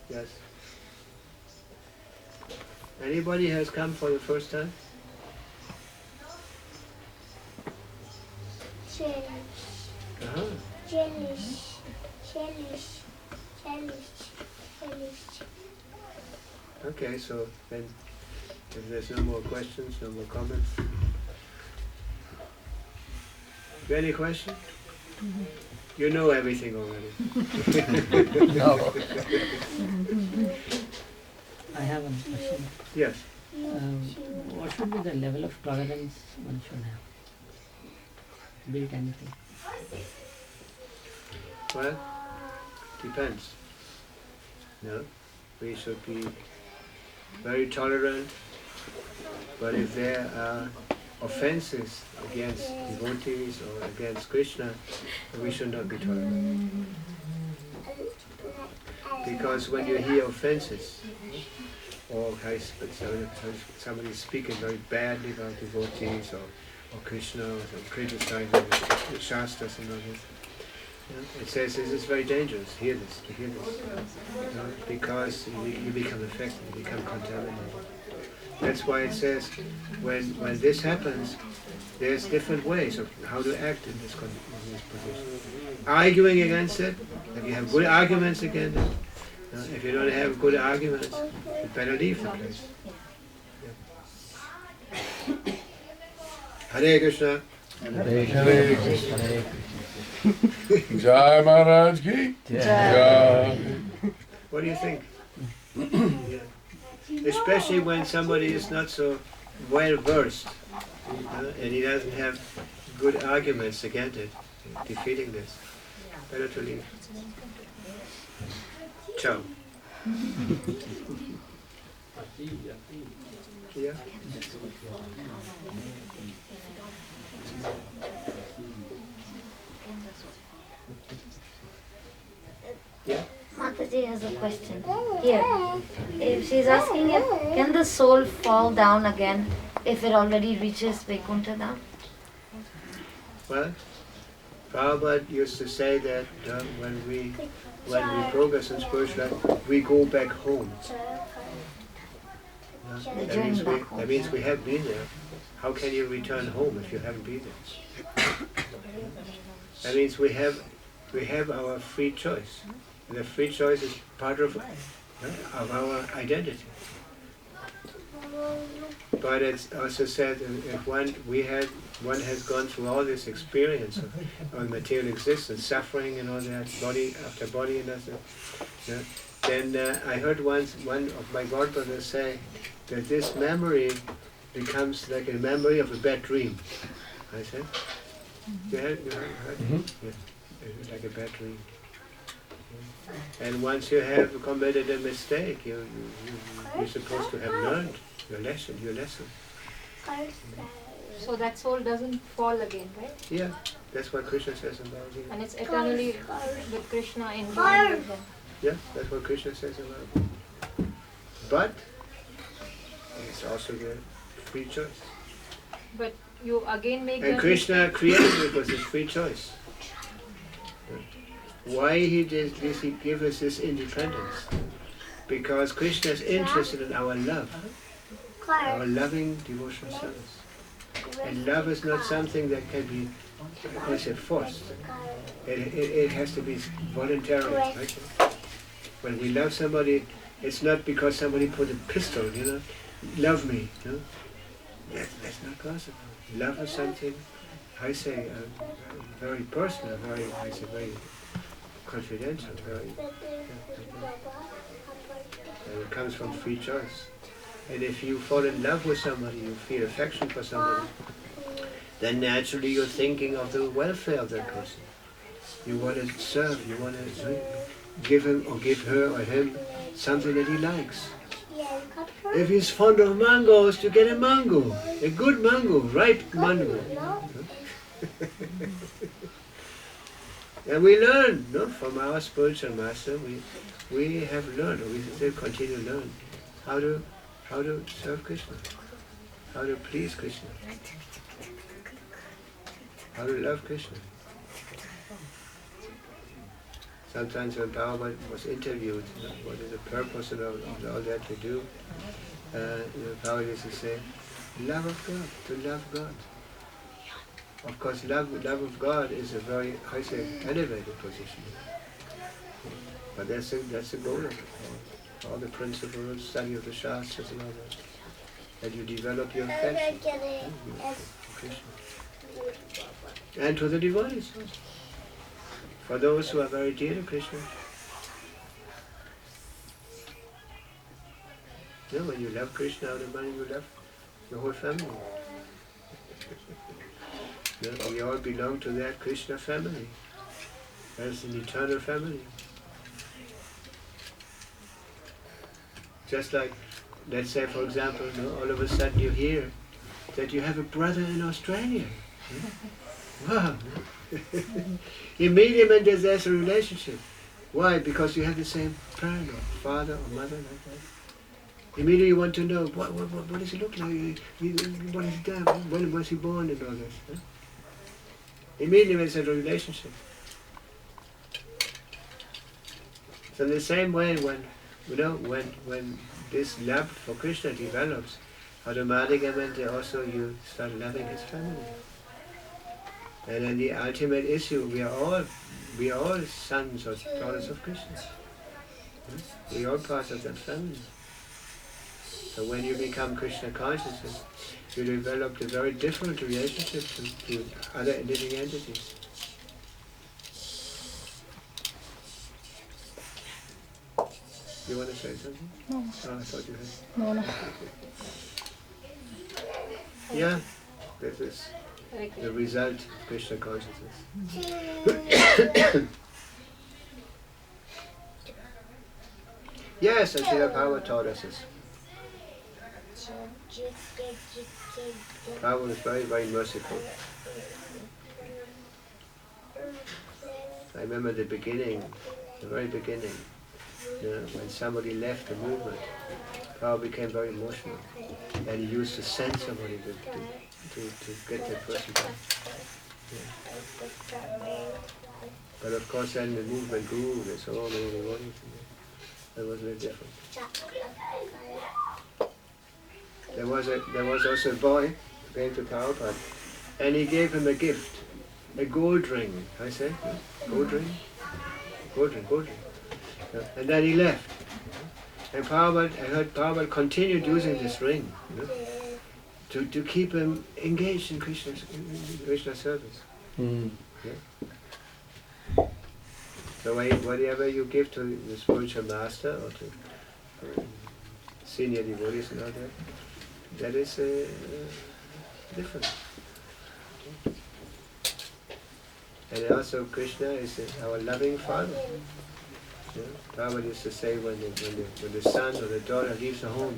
Yes. Anybody has come for the first time? Chile. Uh-huh. Okay, so then if there's no more questions, no more comments. Any question? Mm-hmm. You know everything already. No. I have one question. Yes. What should be the level of tolerance one should have? Be it anything. Well, depends. No, we should be very tolerant, but if there are offenses against devotees or against Krishna, we should not be tolerant. Because when you hear offenses, or somebody speaking very badly about devotees or Krishna, or criticizing the Shastras and all this, it says this is very dangerous. Hear this, because you become affected, you become contaminated. That's why it says when this happens, there's different ways of how to act in this position. Arguing against it, if you have good arguments against it. If you don't have good arguments, you better leave the place. Yeah. Hare Krishna. Hare Krishna. Jai Maharaj ki Jai. What do you think? Yeah. Especially when somebody is not so well versed and he doesn't have good arguments against it, defeating this. Better to leave. Ciao. Yeah. Yeah. Mataji has a question. Here. If she's asking if can the soul fall down again if it already reaches Vaikuntha Dham? Well, Prabhupada used to say that when we progress in spiritual life, we go back home. That means we have been there. How can you return home if you haven't been there? That means we have our free choice. The free choice is part of our identity. But it's also said if one has gone through all this experience of material existence, suffering and all that, body after body and that, then I heard once one of my godbrothers say that this memory becomes like a memory of a bad dream. I said, you heard? Yeah, like a bad dream. And once you have committed a mistake, you're supposed to have learned your lesson. So that soul doesn't fall again, right? Yeah, that's what Krishna says about it. And it's eternally with Krishna in bond with him. Yeah, that's what Krishna says about it. But it's also the free choice. But you again make and Krishna created it was a free choice. Why he did this, he gave us this independence. Because Krishna is interested in our love. Our loving devotional service. And love is not something that can be, forced. It has to be voluntary. Right? When we love somebody, it's not because somebody put a pistol, love me. That's not possible. Love is something, I say, very personal, very confidential, and it comes from free choice. And if you fall in love with somebody, you feel affection for somebody, then naturally you're thinking of the welfare of that person. You want to serve, you want to give him or give her or him something that he likes. If he's fond of mangoes, to get a mango, a good mango, ripe mango. And we learn from our spiritual master. We have learned, or we still continue to learn how to serve Krishna, how to please Krishna, how to love Krishna. Sometimes when Prabhupada was interviewed, what is the purpose and all that to do, Prabhupada used to say, love of God, to love God. Of course, love of God is a very, I say, elevated position. But that's the goal of it. All the principles, study of the Shastras and all that. That you develop your affection for Krishna. And to the devotees. For those who are very dear to Krishna. You know, when you love Krishna out of money, you love the whole family. You know, we all belong to that Krishna family. That's an eternal family. Just like, let's say for example, all of a sudden you hear that you have a brother in Australia. Wow! Immediately there's a relationship. Why? Because you have the same parent or father or mother like that. Immediately you want to know, what does he look like? What is he done? When was he born and all this? Huh? Immediately there's a relationship. So in the same way, when this love for Krishna develops, automatically also you start loving his family. And then the ultimate issue, we are all sons or daughters of Krishna. We are all part of that family. So when you become Krishna consciousness, you develop a very different relationship to other living entities. You want to say something? No. Oh, I thought you had. No. Yeah, this is Very the good. result of Krishna consciousness. Yes, and Srila Prabhupada taught us this. Prabhupada was very, very merciful. I remember the beginning, the very beginning, when somebody left the movement, Prabhupada became very emotional. And he used to send somebody to get that person back. Yeah. But of course then the movement grew, there's so many devotees. That was very different. There was also a boy who came to Prabhupada, and he gave him a gift, a gold ring. I said, gold ring? Gold ring. And then he left. And Prabhupada, I heard Prabhupada continued using this ring, to keep him engaged in Krishna service. Mm. Yeah. So whatever you give to the spiritual master or to senior devotees and all that is different. And also Krishna is our loving father. Yeah. Prabhupada used to say when the son or the daughter leaves the home,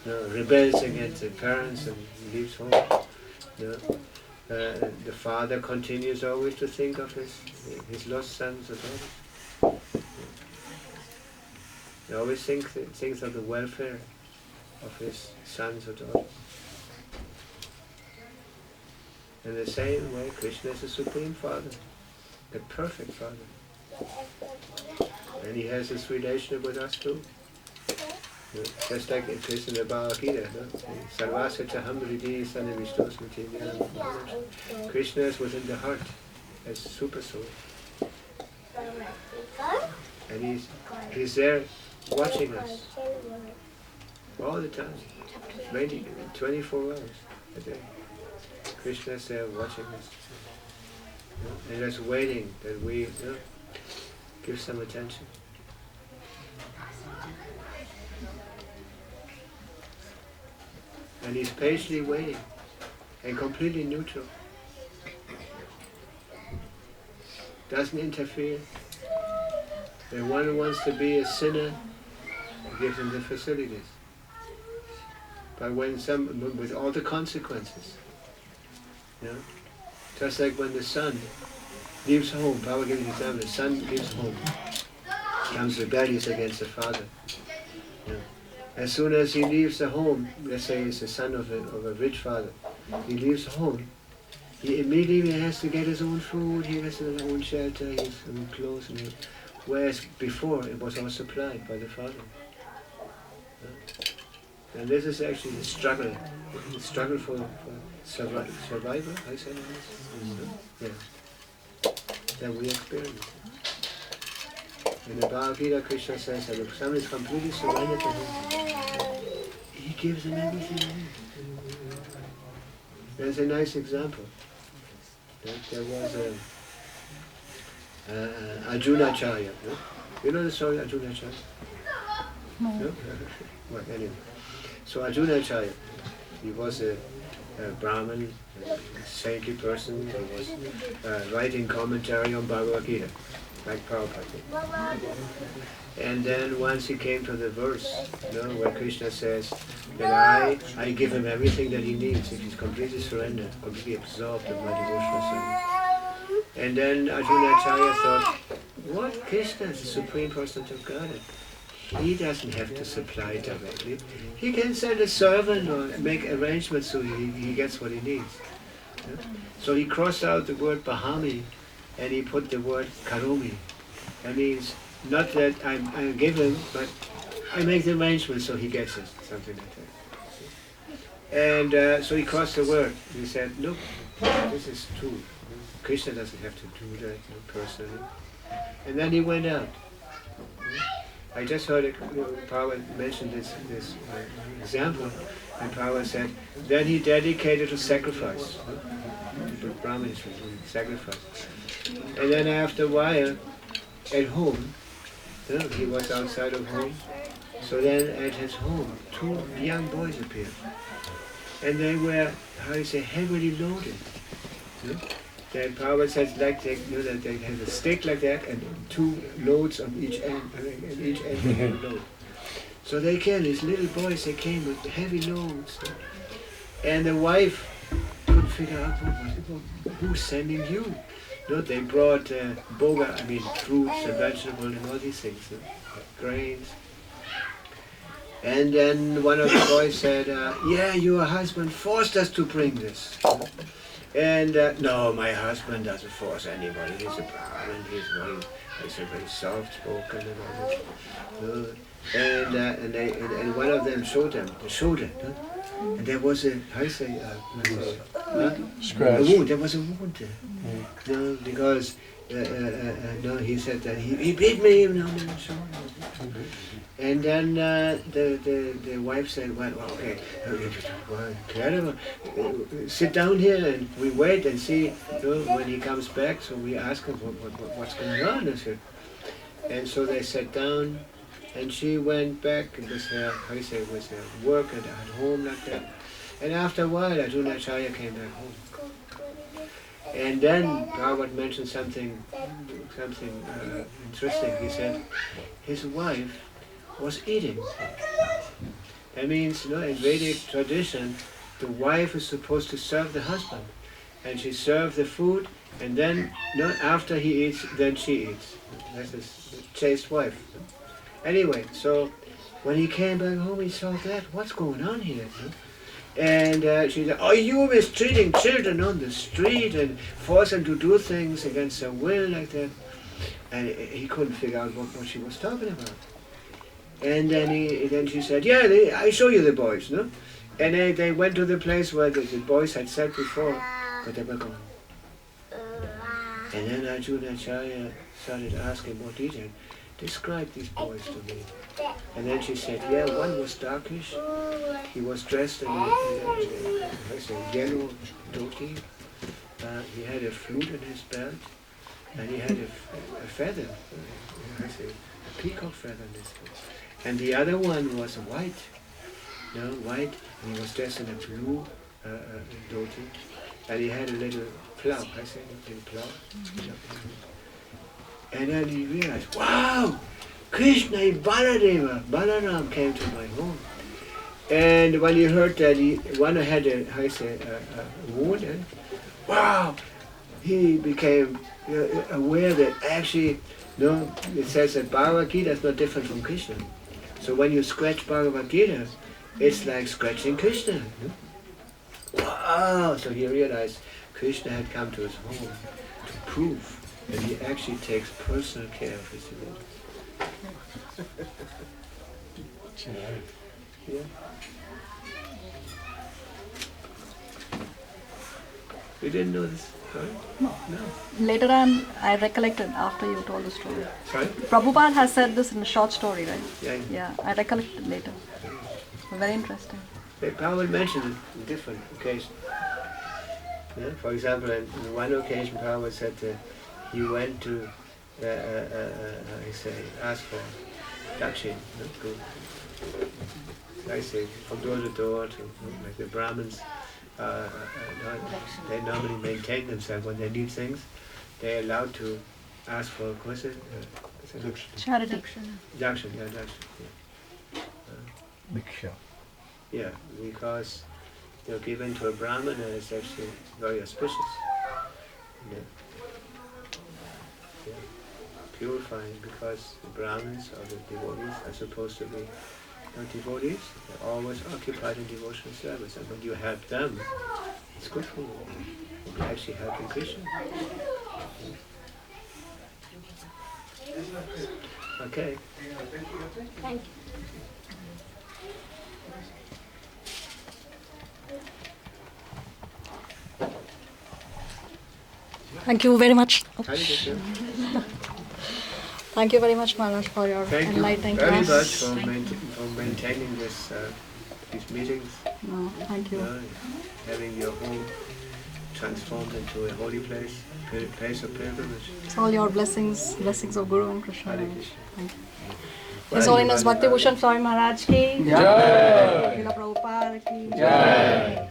rebels against the parents and leaves home, the father continues always to think of his lost sons or daughters. He always thinks of the welfare of his sons or daughters. In the same way, Krishna is the Supreme Father, the perfect Father. And he has this relationship with us too. Just like it is in the Bhagavad Gita. Sarvasya chaham hridi sanivishtosmati jnanam. Krishna is within the heart as super soul. And he's there watching us all the time. 24 hours a day. Krishna is there watching us. And just waiting that we give some attention. And he's patiently waiting and completely neutral. Doesn't interfere. When one wants to be a sinner, he gives him the facilities. But when with all the consequences, just like when the son leaves home, Prabhupada gives an example, the son leaves home, becomes rebellious against the father. As soon as he leaves the home, let's say he's the son of a rich father, he leaves home, he immediately has to get his own food, he has his own shelter, his own clothes, and whereas before it was all supplied by the Father. And this is actually the struggle for survival, I say that we experience. In the Bhagavad Gita, Krishna says that if somebody is completely surrendered to him, he gives them everything they need. There's a nice example. There was Arjunacharya. No? You know the story of Arjunacharya? No? Well, anyway. So Arjunacharya, he was a Brahmin, a saintly person who was writing commentary on Bhagavad Gita, like Prabhupada. And then once he came to the verse, where Krishna says that I give him everything that he needs if he's completely surrendered, completely absorbed in my devotional service. And then Arjunacharya thought, what? Krishna is the Supreme Personality of Godhead. He doesn't have to supply directly. He can send a servant or make arrangements so he gets what he needs. So he crossed out the word Bahami and he put the word Karomi. That means not that I give him, but I make the arrangements so he gets it, something like that. And so he crossed the word. He said, look, this is true. Krishna doesn't have to do that personally. And then he went out. I just heard Prabhupada mention this example, and Prabhupada said, then he dedicated to sacrifice. The Brahmins would sacrifice. And then after a while, at home, he was outside of home, so then at his home, 2 young boys appeared. And they were, heavily loaded. The Prabhupada says like they have a stick like that and 2 loads on each end, and each end they have a load. So they came, these little boys, they came with heavy loads. And the wife couldn't figure out who's sending you. They brought fruits and vegetables and all these things, grains. And then one of the boys said, your husband forced us to bring this. And no, my husband doesn't force anybody. He's a Brahmin. He's very soft-spoken and all that. And one of them showed them the shoulder. And there was a Scratch. wound. There was a wound there. Because he said that he beat me even on the shoulder. And then the wife said, well, okay, sit down here and we wait and see when he comes back. So we ask him what's going on. And so they sat down, and she went back with her work at home like that. And after a while, Arjunacharya came back home. And then Prabhupada mentioned something interesting. He said his wife was eating. That means, in Vedic tradition, the wife is supposed to serve the husband, and she serves the food, and then after he eats, then she eats. That's his chaste wife. Anyway, so when he came back home, he saw that. What's going on here? And she said, "Oh, you mistreating children on the street and force them to do things against their will like that." And he couldn't figure out what she was talking about. And then she said, I show you the boys, no? And they went to the place where the boys had sat before, but they were gone. And then Arjunacharya started asking more detail. Describe these boys to me. And then she said, one was darkish. He was dressed in a yellow dhoti. He had a flute in his belt, and he had a feather, a peacock feather in his belt. And the other one was white, white, and he was dressed in a blue dhoti, and he had a little plow, a little plow. And then he realized, wow, Krishna and Balaram came to my home. And when he heard that one had a wound, and wow, he became aware that actually, it says that Bhagavad Gita is not different from Krishna. So when you scratch Bhagavad Gita, it's like scratching Krishna. Wow! So he realized Krishna had come to his home to prove And he actually takes personal care of his devotees. Yeah. You didn't know this, right? No. Later on, I recollected after you told the story. Sorry? Prabhupada has said this in a short story, right? Yeah. Yeah, I recollected later. Very interesting. Prabhupada mentioned it on different occasions. Yeah? For example, on one occasion, Prabhupada said he went to, ask for dakshin. I say, from door to door, like the Brahmins, they normally maintain themselves when they need things. They're allowed to ask for, what's it? Charity. Dakshin, yeah, dakshin. Bhiksha. Yeah, because given to a Brahmana is actually very auspicious. Yeah. Yeah. Purifying, because the Brahmins or the devotees are supposed to be devotees. They're always occupied in devotional service, and when you help them, it's good for you. You're actually helping Krishna. Okay. Thank you. Thank you very much. Hare Krishna. Thank you very much, Maharaj, for your Thank you enlightening very class. much for maintaining this these meetings. No, thank you. Having your home transformed into a holy place, place of pilgrimage. It's all your blessings of Guru and Krishna. Hare Krishna. Thank you. His Holiness Bhakti Bhusana Swami Maharaj ki Jai. Srila Prabhupada ki Jai.